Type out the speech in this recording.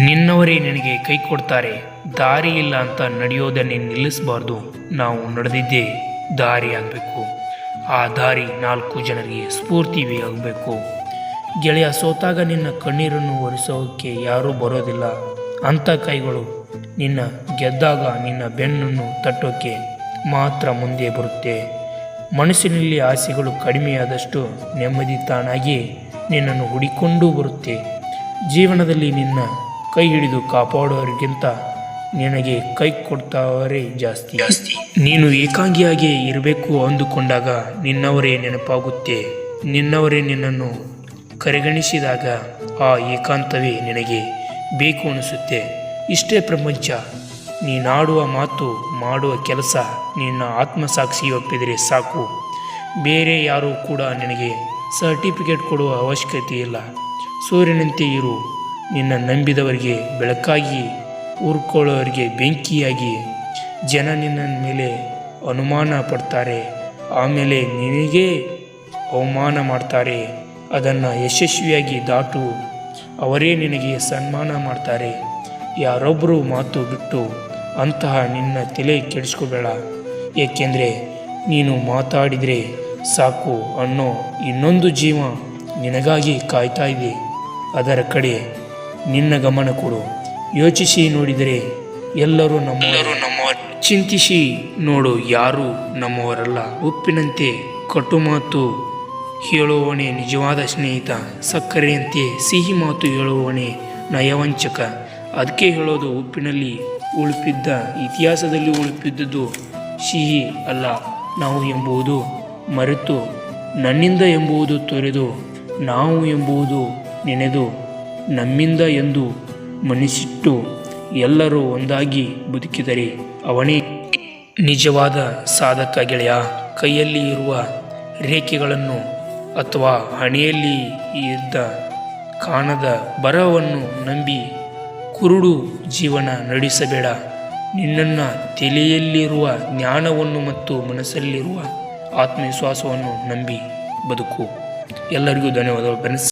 ನಿನ್ನವರೇ ನಿನಗೆ ಕೈ ಕೊಡ್ತಾರೆ. ದಾರಿ ಇಲ್ಲ ಅಂತ ನಡೆಯೋದನ್ನೇ ನಿಲ್ಲಿಸಬಾರ್ದು. ನಾವು ನಡೆದಿದ್ದೇ ದಾರಿ ಆಗಬೇಕು. ಆ ದಾರಿ 4 ಜನರಿಗೆ ಸ್ಫೂರ್ತಿವೇ ಆಗಬೇಕು. ಗೆಳೆಯ, ಸೋತಾಗ ನಿನ್ನ ಕಣ್ಣೀರನ್ನು ಒರೆಸೋಕ್ಕೆ ಯಾರೂ ಬರೋದಿಲ್ಲ. ಅಂಥ ಕೈಗಳು ನಿನ್ನ ಗೆದ್ದಾಗ ನಿನ್ನ ಬೆನ್ನನ್ನು ತಟ್ಟೋಕ್ಕೆ ಮಾತ್ರ ಮುಂದೆ ಬರುತ್ತೆ. ಮನಸ್ಸಿನಲ್ಲಿ ಆಸೆಗಳು ಕಡಿಮೆಯಾದಷ್ಟು ನೆಮ್ಮದಿ ತಾನಾಗಿ ನಿನ್ನನ್ನು ಹುಡಿಕೊಂಡು ಬರುತ್ತೆ. ಜೀವನದಲ್ಲಿ ನಿನ್ನ ಕೈ ಹಿಡಿದು ಕಾಪಾಡೋರಿಗಿಂತ ನಿನಗೆ ಕೈ ಕೊಡ್ತಾವರೇ ಜಾಸ್ತಿ. ನೀನು ಏಕಾಂಗಿಯಾಗಿ ಇರಬೇಕು ಅಂದುಕೊಂಡಾಗ ನಿನ್ನವರೇ ನೆನಪಾಗುತ್ತೆ. ನಿನ್ನವರೇ ನಿನ್ನನ್ನು ಕರೆಗಣಿಸಿದಾಗ ಆ ಏಕಾಂತವೇ ನಿನಗೆ ಬೇಕು ಅನಿಸುತ್ತೆ. ಇಷ್ಟೇ ಪ್ರಪಂಚ. ನೀನಾಡುವ ಮಾತು, ಮಾಡುವ ಕೆಲಸ ನಿನ್ನ ಆತ್ಮಸಾಕ್ಷಿ ಒಪ್ಪಿದರೆ ಸಾಕು. ಬೇರೆ ಯಾರೂ ಕೂಡ ನಿನಗೆ ಸರ್ಟಿಫಿಕೇಟ್ ಕೊಡುವ ಅವಶ್ಯಕತೆ ಇಲ್ಲ. ಸೂರ್ಯನಂತೆ ಇರು. ನಿನ್ನ ನಂಬಿದವರಿಗೆ ಬೆಳಕಾಗಿ, ಊರ್ಕೊಳ್ಳೋರಿಗೆ ಬೆಂಕಿಯಾಗಿ. ಜನ ನಿನ್ನ ಮೇಲೆ ಅನುಮಾನ ಪಡ್ತಾರೆ, ಆಮೇಲೆ ನಿನಗೇ ಅವಮಾನ ಮಾಡ್ತಾರೆ. ಅದನ್ನು ಯಶಸ್ವಿಯಾಗಿ ದಾಟು. ಅವರೇ ನಿನಗೆ ಸನ್ಮಾನ ಮಾಡ್ತಾರೆ. ಯಾರೊಬ್ಬರು ಮಾತು ಬಿಟ್ಟು ಅಂತಹ ನಿನ್ನ ತಲೆ ಕೆಡಿಸ್ಕೋಬೇಡ. ಏಕೆಂದರೆ ನೀನು ಮಾತಾಡಿದರೆ ಸಾಕು ಅನ್ನೋ ಇನ್ನೊಂದು ಜೀವ ನಿನಗಾಗಿ ಕಾಯ್ತಾ ಇದೆ. ಅದರ ಕಡೆ ನಿನ್ನ ಗಮನ ಕೊಡು. ಯೋಚಿಸಿ ನೋಡಿದರೆ ಎಲ್ಲರೂ ನಮ್ಮವರು. ಚಿಂತಿಸಿ ನೋಡು, ಯಾರೂ ನಮ್ಮವರಲ್ಲ. ಉಪ್ಪಿನಂತೆ ಕಟು ಮಾತು ಹೇಳುವವನೇ ನಿಜವಾದ ಸ್ನೇಹಿತ. ಸಕ್ಕರೆಯಂತೆ ಸಿಹಿ ಮಾತು ಹೇಳುವವನೇ ನಯವಂಚಕ. ಅದಕ್ಕೆ ಹೇಳೋದು, ಉಪ್ಪಿನಲ್ಲಿ ಉಳುಪಿದ್ದ ಇತಿಹಾಸದಲ್ಲಿ ಉಳುಪಿದ್ದುದು ಸಿಹಿ ಅಲ್ಲ ನಾವು ಎಂಬುದು ಮರೆತು, ನನ್ನಿಂದ ಎಂಬುದು ತೊರೆದು, ನಾವು ಎಂಬುದು ನೆನೆದು, ನಮ್ಮಿಂದ ಎಂದು ಮನಸ್ಸಿಟ್ಟು ಎಲ್ಲರೂ ಒಂದಾಗಿ ಬದುಕಿದರೆ ಅವನೇ ನಿಜವಾದ ಸಾಧಕ. ಗೆಳೆಯ, ಕೈಯಲ್ಲಿ ಇರುವ ರೇಖೆಗಳನ್ನು ಅಥವಾ ಹಣೆಯಲ್ಲಿ ಇದ್ದ ಕಾಣದ ಬರಹವನ್ನು ನಂಬಿ ಕುರುಡು ಜೀವನ ನಡೆಸಬೇಡ. ನಿನ್ನ ತಲೆಯಲ್ಲಿರುವ ಜ್ಞಾನವನ್ನು ಮತ್ತು ಮನಸ್ಸಲ್ಲಿರುವ ಆತ್ಮವಿಶ್ವಾಸವನ್ನು ನಂಬಿ ಬದುಕು. ಎಲ್ಲರಿಗೂ ಧನ್ಯವಾದಗಳು ಫ್ರೆಂಡ್ಸ್.